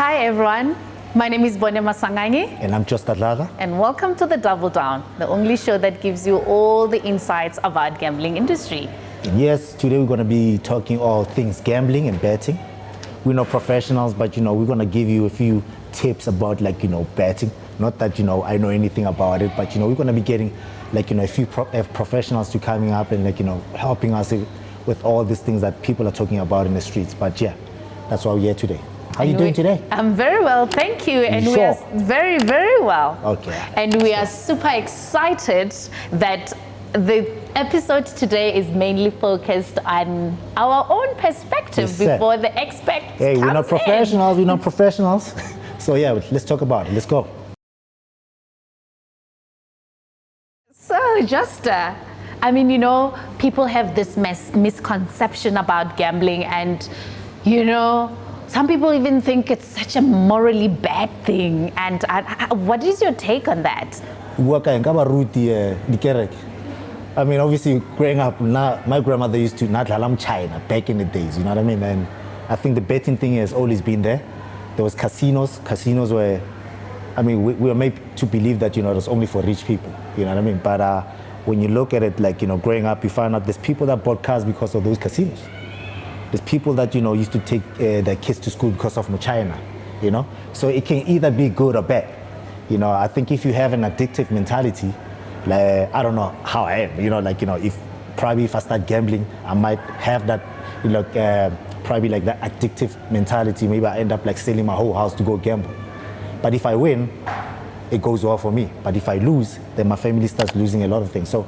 Hi everyone, my name is Bonne Masangangi. And I'm Josta Dladla. And welcome to the Double Down, the only show that gives you all the insights about gambling industry. And yes, today we're going to be talking all things gambling and betting. We're not professionals, but we're going to give you a few tips about betting. Not that I know anything about it, but we're going to be getting a few professionals to coming up and helping us with all these things that people are talking about in the streets. But yeah, that's why we're here today. How are you doing today? I'm very well, thank you. And sure? We are very, very well. Okay. And we are super excited that the episode today is mainly focused on our own perspective before the expert Hey, we're not professionals, in. We're not professionals. So yeah, let's talk about it. Let's go. So Josta, people have this misconception about gambling, and some people even think it's such a morally bad thing. And what is your take on that? Obviously, growing up, my grandmother used to Dladla China back in the days, you know what I mean? And I think the betting thing has always been there. There was casinos where, we were made to believe that, it was only for rich people, you know what I mean? But when you look at it, growing up, you find out there's people that bought cars because of those casinos. There's people that, used to take their kids to school because of China, So it can either be good or bad. I think if you have an addictive mentality, I don't know how I am, if I start gambling, I might have that, probably that addictive mentality. Maybe I end up selling my whole house to go gamble. But if I win, it goes well for me. But if I lose, then my family starts losing a lot of things. So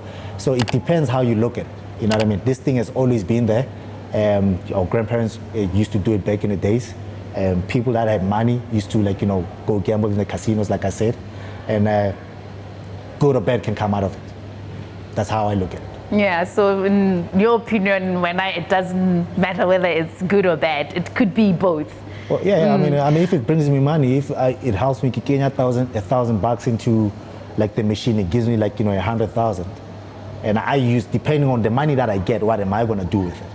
it depends how you look at it. You know what I mean? This thing has always been there. Our grandparents used to do it back in the days. People that had money used to go gamble in the casinos, like I said. And good or bad can come out of it. That's how I look at it. Yeah, so in your opinion, it doesn't matter whether it's good or bad, it could be both. Well, yeah, if it brings me money, if it helps me kick in $1,000 into the machine, it gives me 100,000. And I use, depending on the money that I get, what am I going to do with it?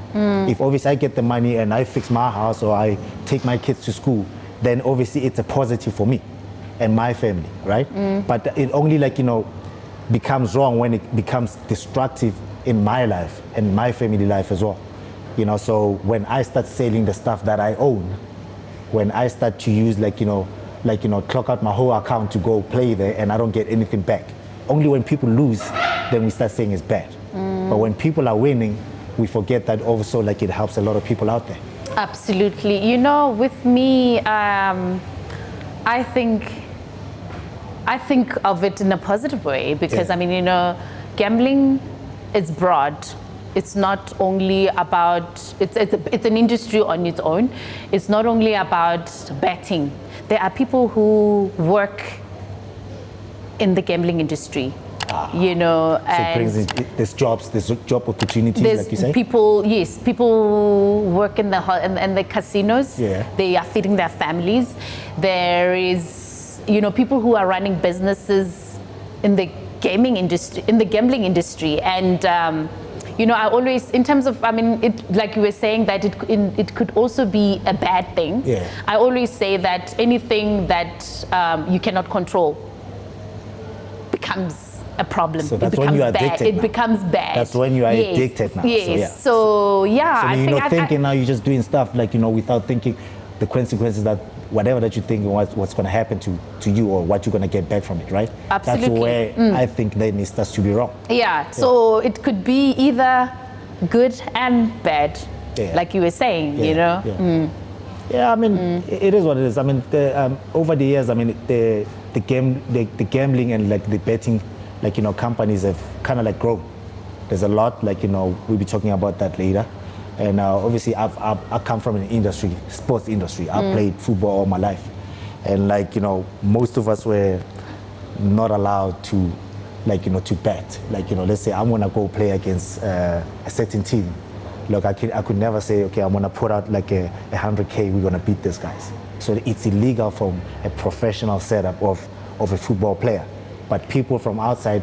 If obviously I get the money and I fix my house or I take my kids to school, then obviously it's a positive for me and my family, right? But it only becomes wrong when it becomes destructive in my life and my family life as well. So when I start selling the stuff that I own, when I start to use clock out my whole account to go play there and I don't get anything back. Only when people lose, then we start saying it's bad. But when people are winning, we forget that also it helps a lot of people out there. Absolutely. With me, I think of it in a positive way because gambling is broad. It's not only about, it's an industry on its own. It's not only about betting. There are people who work in the gambling industry. So it brings in, there's job opportunities, like you say? People who work in the casinos. Yeah. They are feeding their families. There is, people who are running businesses in the gambling industry. And, I always, in terms of, like you were saying, that it could also be a bad thing. Yeah. I always say that anything that you cannot control becomes a problem. So that's when you are addicted. It becomes bad. That's when you are addicted now. Yes. So you're not thinking now, you're just doing stuff without thinking the consequences that whatever that you think what's going to happen to you or what you're going to get back from it, right? Absolutely. That's where I think then it starts to be wrong. Yeah. So it could be either good and bad, like you were saying. Yeah. It is what it is. Over the years, the gambling and the betting, companies have kind of grown. There's a lot, we'll be talking about that later. And obviously, I come from an industry, sports industry. I played football all my life, and most of us were not allowed to, to bet. Let's say I'm gonna go play against a certain team. Look, I could never say, okay, I'm gonna put out a 100K. We're gonna beat these guys. So it's illegal from a professional setup of a football player. But people from outside,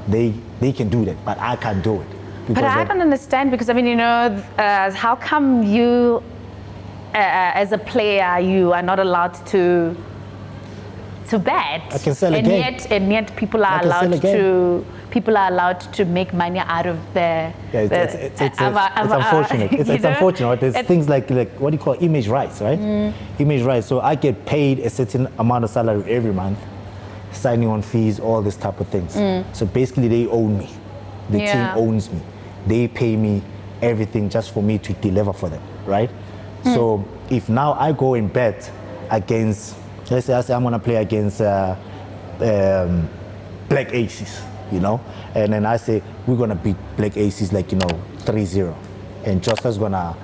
they can do that, but I can't do it. But I don't understand because how come you as a player, you are not allowed to bet. I can sell a game. And yet people are allowed to make money out of the. Yeah, it's unfortunate. It's unfortunate. There's things like what do you call image rights, right? Image rights. So I get paid a certain amount of salary every month, signing on fees, all this type of things. So basically, they own me. The team owns me. They pay me everything just for me to deliver for them, right? So if now I go and bet against, let's say I'm gonna play against Black Aces, you know, and then I say we're gonna beat Black Aces 3-0, and Josta's gonna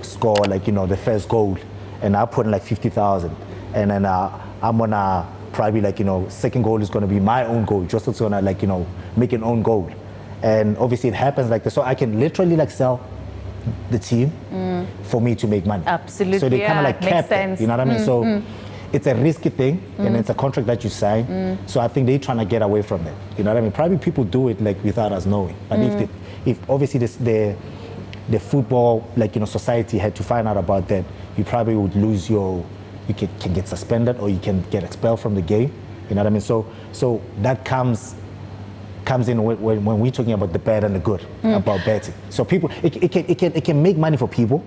score the first goal, and I put in 50,000, and then I'm gonna probably second goal is gonna be my own goal. Josta's gonna make an own goal, and obviously it happens like this. So I can literally sell the team for me to make money. Absolutely. So they kind of cap it, you know what I mean? So it's a risky thing, and it's a contract that you sign. So I think they're trying to get away from that. You know what I mean? Probably people do it without us knowing. But if obviously the football society had to find out about that, you probably would lose you can get suspended, or you can get expelled from the game. You know what I mean? So that comes in when we're talking about the bad and the good about betting. So people, it can make money for people,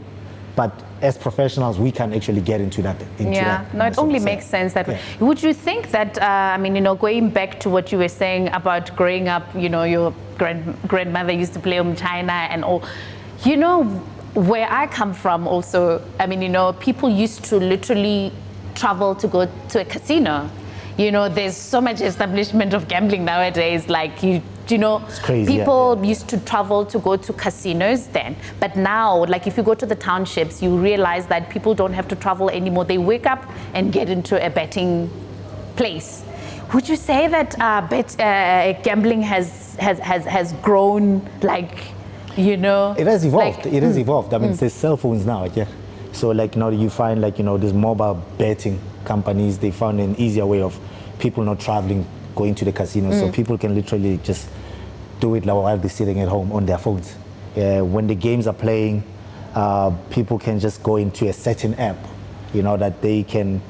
but as professionals, we can actually get into that. It only makes sense that way. Would you think that, going back to what you were saying about growing up, your grandmother used to play China and all, where I come from also, people used to literally travel to go to a casino. There's so much establishment of gambling nowadays. It's crazy, people used to travel to go to casinos then. But now, if you go to the townships, you realize that people don't have to travel anymore. They wake up and get into a betting place. Would you say that gambling has grown, It has evolved. It has evolved. There's cell phones now, yeah. So now you find these mobile betting companies, they found an easier way of people not traveling, going to the casino. So people can literally just do it while they're sitting at home on their phones. When the games are playing, people can just go into a certain app, that they can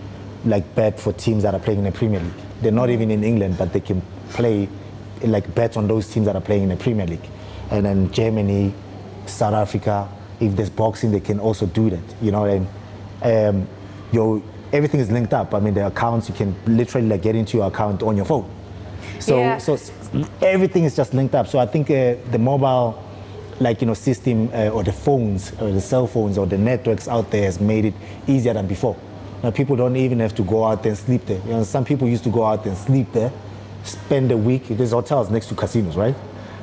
bet for teams that are playing in the Premier League. They're not even in England, but they can play, bet on those teams that are playing in the Premier League. And then Germany, South Africa, if there's boxing, they can also do that, and everything is linked up. The accounts, you can literally get into your account on your phone. So everything is just linked up. So I think the mobile, system or the phones or the cell phones or the networks out there has made it easier than before. Now people don't even have to go out there and sleep there. Some people used to go out and sleep there, spend a week. There's hotels next to casinos, right?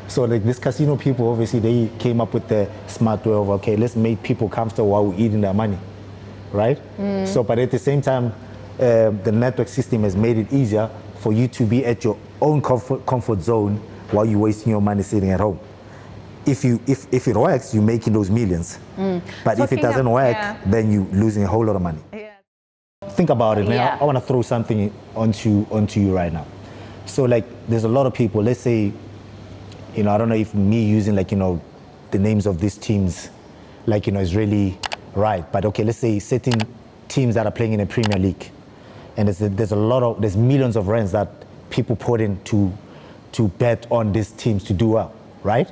So this casino people, obviously, they came up with the smart way of, okay, let's make people comfortable while we're eating their money, right? So, but at the same time, the network system has made it easier for you to be at your own comfort zone while you're wasting your money sitting at home. If it works, you're making those millions. But if it doesn't work, then you're losing a whole lot of money. Think about it, man. I want to throw something onto you right now. So there's a lot of people, let's say, I don't know if me using the names of these teams, is really right. But okay, let's say certain teams that are playing in the Premier League, and there's millions of rands that people put in to bet on these teams to do well, right?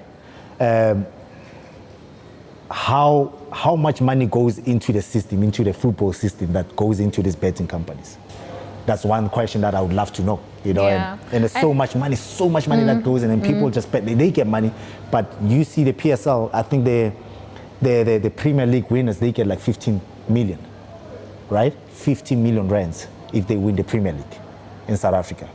How much money goes into the system, into the football system that goes into these betting companies? That's one question that I would love to know, and there's so much money that goes in, and people just bet, they get money. But you see the PSL, I think the Premier League winners, they get 15 million, right? 15 million rands if they win the Premier League in South Africa.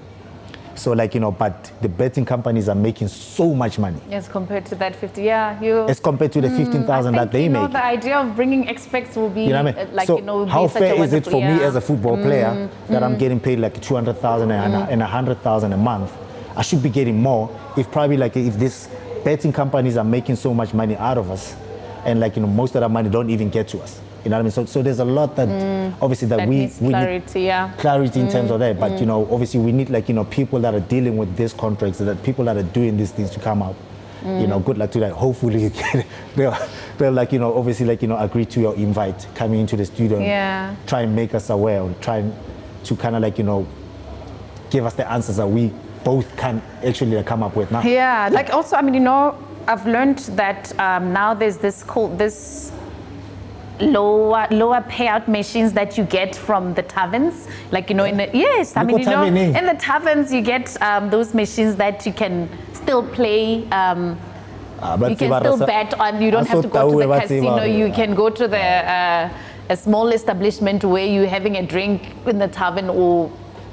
So but the betting companies are making so much money. As compared to that 50, as compared to the 15,000 that they make. The idea of bringing experts will be how fair is it for me as a football player that I'm getting paid 200,000 and 100,000 a month? I should be getting more if probably if these betting companies are making so much money out of us, and most of that money don't even get to us. You know what I mean? So there's a lot that obviously that we clarity, need clarity in terms of that. But obviously we need people that are dealing with these contracts, that people that are doing these things to come out You know, good luck to that. Hopefully you get it. They'll like, you know, obviously like, you know, agree to your invite coming into the studio. Yeah. Try and make us aware, or try to kind of like, you know, give us the answers that we both can actually come up with now. Yeah, like also, I mean, you know, I've learned that now there's this lower payout machines that you get from the taverns, like, you know, in the, yes, I mean, you know, in the taverns you get those machines that you can still play, you can still bet on. You don't have to go to the casino. You can go to the a small establishment where you're having a drink in the tavern,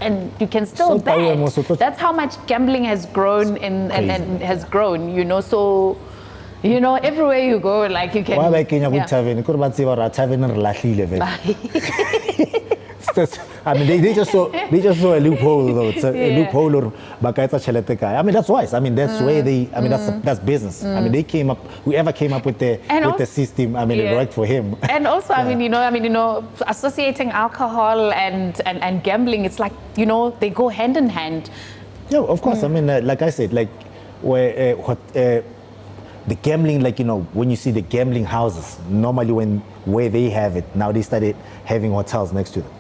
and you can still bet. That's how much gambling has grown and has grown, you know. So, you know, everywhere you go, like you can. Why like Kenya good tavern? Could have been a tavern I mean, they just saw a loophole though. It's a loophole or I mean, that's wise. I mean, that's where they. I mean, that's business. I mean, they came up. Whoever came up with the system. I mean, it worked for him. And also, I mean, you know, associating alcohol and gambling, it's like, you know, they go hand in hand. Yeah, of course. I mean, like I said, like where the gambling, like, you know, when you see the gambling houses, normally where they have it, now they started having hotels next to them.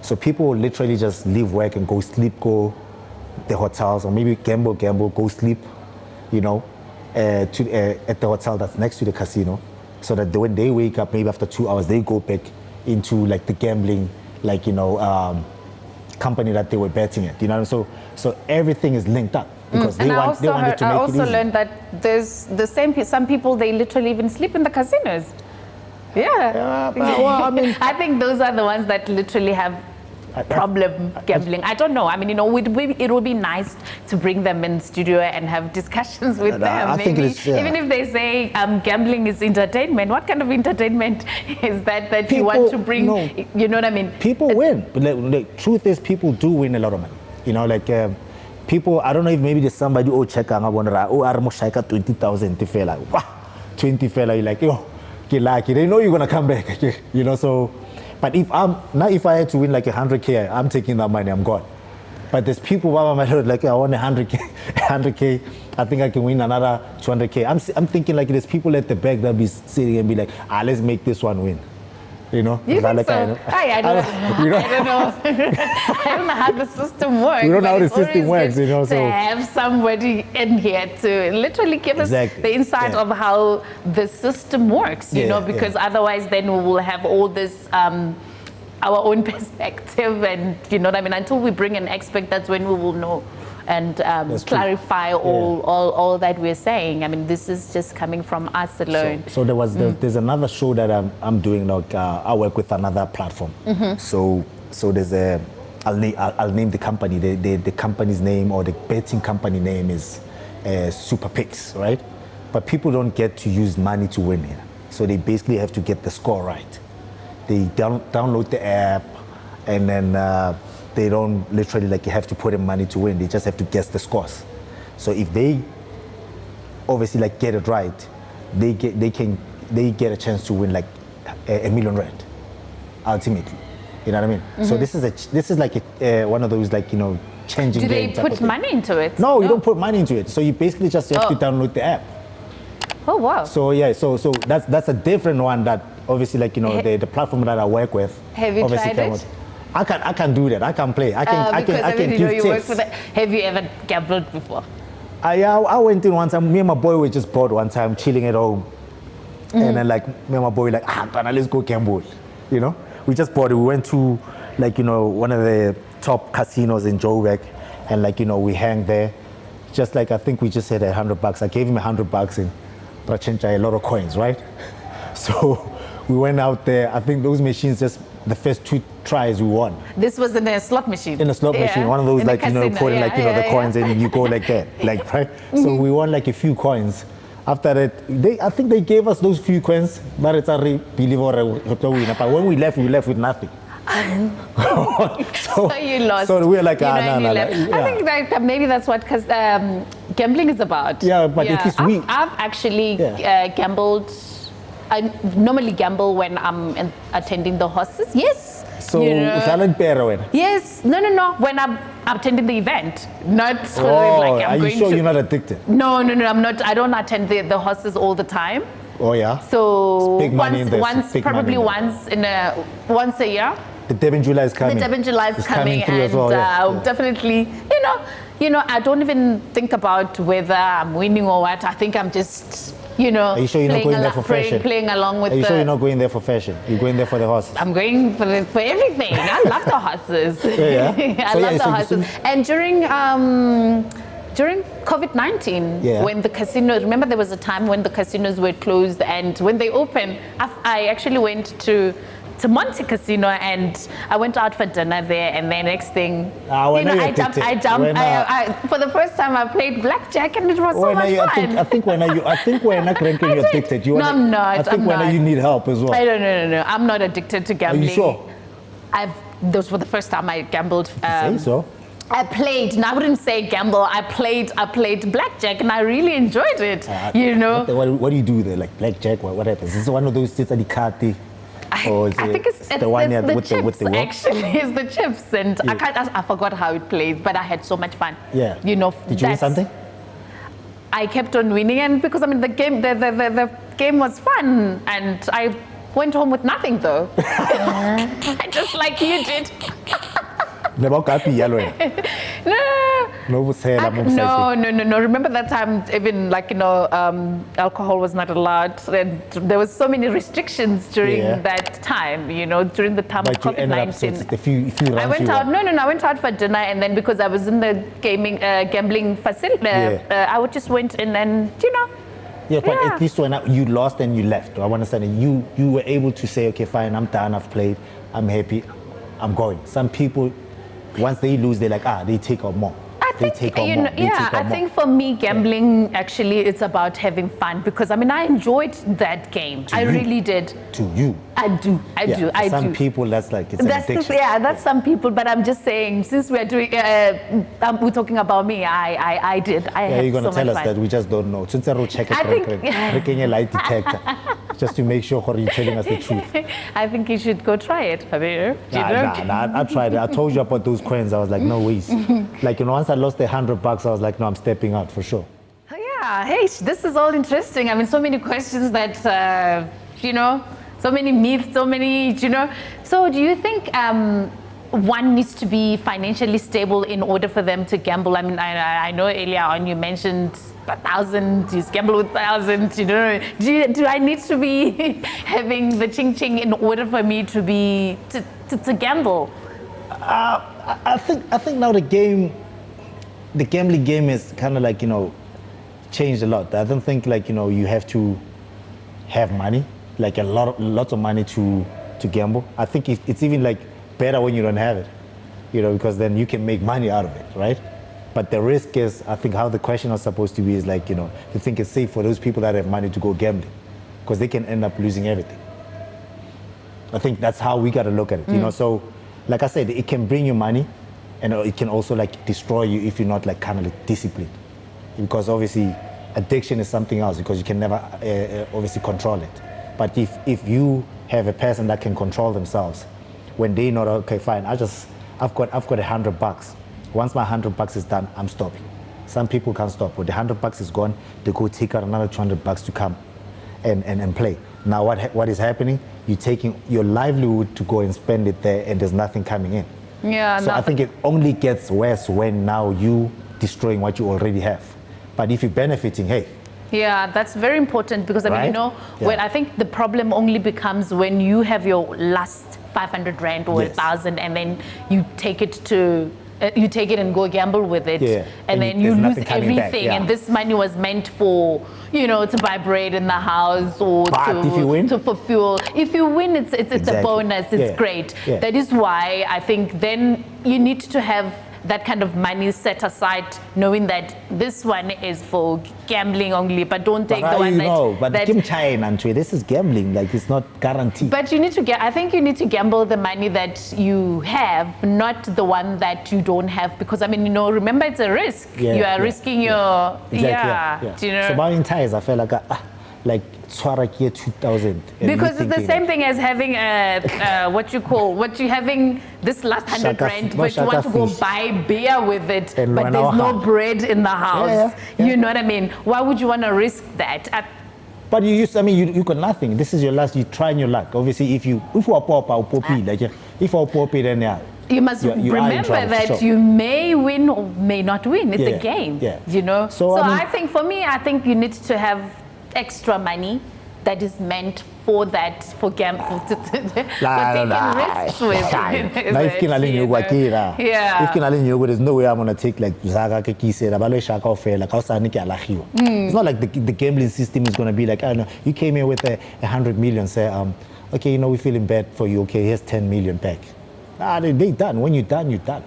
So people will literally just leave work and go sleep, go the hotels, or maybe gamble, go sleep, you know, at the hotel that's next to the casino, so that when they wake up, maybe after 2 hours, they go back into like the gambling, like, you know, company that they were betting at, you know. So everything is linked up because they wanted to make it easy. I also learned that there's some people, they literally even sleep in the casinos. Yeah. Well, I mean, I think those are the ones that literally have problem gambling. I don't know. I mean, you know, it would be nice to bring them in studio and have discussions with them. I think it is, even if they say gambling is entertainment, what kind of entertainment is that people, you want to bring? No, you know what I mean? People win. But the truth is, people do win a lot of money. You know, like people. I don't know if maybe there's somebody check I'm 20,000 to feel like, wow, 20 fella. You're like, yo, get lucky. They know you're gonna come back. You know, so. But if I had to win like 100K, I'm taking that money, I'm gone. But there's people like, I want 100K, I think I can win another 200K. I'm thinking like there's people at the back that be sitting and be like, let's make this one win. You know? You think so? I don't know. I don't know how the system works. We don't know how the system works, you know. To have somebody in here to literally give us the insight of how the system works, you know, because otherwise then we will have all this our own perspective, and you know what I mean. Until we bring an expert, that's when we will know and clarify all that we're saying. I mean, this is just coming from us alone. So there's another show that I'm doing. Like I work with another platform. So there's I'll name the company. The company's name, or the betting company name, is Super Picks, right? But people don't get to use money to win here. So they basically have to get the score right. They download the app, and then they don't literally like you have to put in money to win. They just have to guess the scores. So if they obviously like get it right, they get a chance to win like R1 million ultimately. You know what I mean? So this is like one of those, like, you know, changing. Do they put money into it? No, you don't put money into it. So you basically just have to download the app. Oh wow. So yeah, so that's a different one that obviously, like, you know, the platform that I work with. Have you tried it? I can do that. I can play. I can give tips. Have you ever gambled before? I went in one time. Me and my boy were just bored one time, chilling at home, and then like me and my boy were like, let's go gamble. You know, we just bored. We went to, like, you know, one of the top casinos in Joburg, and like, you know, we hang there. Just like, I think we just had $100. I gave him $100 in Prachencha, a lot of coins, right? So we went out there. I think those machines, just the first 2 tries we won. This was in a slot machine. In a slot machine, one of those, like, you know, putting like, you know, the coins in, and you go like that, like, right? So we won like a few coins. After that, I think they gave us those few coins, but it's a believable. But when we left with nothing. So you lost. So we're like, I think that maybe that's what gambling is about. Yeah, but at least I've actually gambled. I normally gamble when I'm attending the horses. Yes. So you know, yes. No. When I'm attending the event, not Oh, like are I'm you going sure to. you're not addicted? No, I'm not. I don't attend the horses all the time. Oh yeah. So It's big money in there, once big money probably in there. once a year. The Durban July is coming. The Durban July is It's coming, through as and well, yeah. definitely, I don't even think about whether I'm winning or what. I think I'm just, Are you sure you're not going there for fashion? playing along with Are you the. sure you're not going there for fashion? You're going there for the horses? I'm going for everything. I love the horses. Yeah. I love the horses. And during COVID-19, Yeah. when the casinos, remember there was a time when the casinos were closed, and when they opened, I actually went to Monte Casino, and I went out for dinner there, and then next thing, I jumped. For the first time, I played blackjack, and it was so much fun. I think when you're not ranking, you're addicted. I'm not. I think when you need help as well. I don't know. I'm not addicted to gambling. Are you sure? Those were the first time I gambled. Say so. I played, and I wouldn't say gamble. I played blackjack, and I really enjoyed it. What do you do there? Like blackjack? What happens? Is it one of those sits at the card? I think it's the one with the what? Actually, it's the chips, and I forgot how it plays, but I had so much fun. Yeah. Did you win something? I kept on winning, and because the game was fun, and I went home with nothing though. Just like you did. No. Remember that time, even alcohol was not allowed, and there was so many restrictions during that time. During the time of COVID-19. I went out. I went out for dinner, and then because I was in the gambling facility, I just went in and Yeah, but at least when you lost and you left, I understand that you were able to say, okay, fine, I'm done, I've played, I'm happy, I'm going. Some people, once they lose, they're like, they take out more. I think for me, gambling actually it's about having fun, because I enjoyed that game. I really did. To you? I do. Some people, that's like it's an addiction. That's some people. But I'm just saying, since we're doing, we're talking about me. I did. You're gonna tell us that we just don't know. Check a lie detector, just to make sure you're telling us the truth. I think you should go try it. Nah, I tried it. I told you about those coins. I was like, no ways. Once I lost $100, I was like, no, I'm stepping out for sure. Yeah, hey, this is all interesting. So many questions that, so many myths, so many, So do you think one needs to be financially stable in order for them to gamble? I know earlier on you mentioned 1,000, you gamble with 1,000, Do I need to be having the ching-ching in order for me to gamble? I think now the gambling game is kind of changed a lot. I don't think you have to have money, lots of money to gamble. I think it's even better when you don't have it, because then you can make money out of it, right? But the risk is, I think how the question is supposed to be is you think it's safe for those people that have money to go gambling, because they can end up losing everything. I think that's how we got to look at it, So, like I said, it can bring you money, and it can also destroy you if you're not disciplined, because obviously addiction is something else, because you can never obviously control it. But if you have a person that can control themselves, when they know, okay, fine, I've got $100. Once my $100 is done, I'm stopping. Some people can't stop. When the $100 is gone, they go take out another $200 to come and play. Now what is happening? You're taking your livelihood to go and spend it there, and there's nothing coming in. Yeah. So I think it only gets worse when now you destroying what you already have. But if you're benefiting, hey. Yeah, that's very important, because when I think the problem only becomes when you have your last 500 rand or 1,000, and then you take it and go gamble with it, and then you lose everything. And this money was meant for, to buy bread in the house, or for fuel. If you win, it's a bonus. It's great. Yeah. That is why I think then you need to have that kind of money set aside, knowing that this one is for gambling only, but don't take the one this is gambling, it's not guaranteed. But you need to I think you need to gamble the money that you have, not the one that you don't have, because remember, it's a risk. You are risking your So buying tires, I felt like like Twarak year 2000. Because it's the same thing as having what you having this last 100 rand, but you want to go buy beer with it, And but there's no bread in the house. Yeah. You know what I mean? Why would you want to risk that? But you got nothing. This is your last. You trying your luck. Obviously, if you are poppy, like if you poppy, then yeah. You must remember that you may win or may not win. It's a game, you know. So I think for me, I think you need to have extra money that is meant for that, for gamble, for taking risks with. Now if Kinalin there's no way I'm gonna take like Zaga Keki said about Shaka fair like it's not like the gambling system is gonna be like, I don't know, you came here with 100 million, say okay, you know, we're feeling bad for you, okay, here's 10 million back. They done. When you're done, you're done.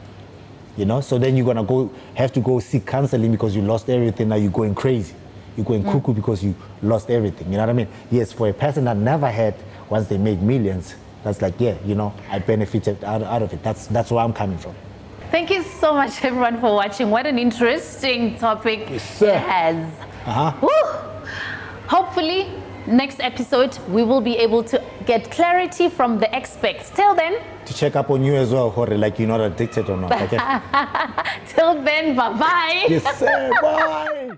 You know, so then you're gonna have to go seek counseling because you lost everything. Now you're going crazy. You're going cuckoo because you lost everything. You know what I mean? Yes, for a person that never had, once they made millions, that's like, yeah, you know, I benefited out of it. That's where I'm coming from. Thank you so much, everyone, for watching. What an interesting topic it has. Hopefully, next episode, we will be able to get clarity from the experts. Till then, to check up on you as well, Jorge, like you're not addicted or not. Okay? Till then, bye-bye. Yes, sir. Bye.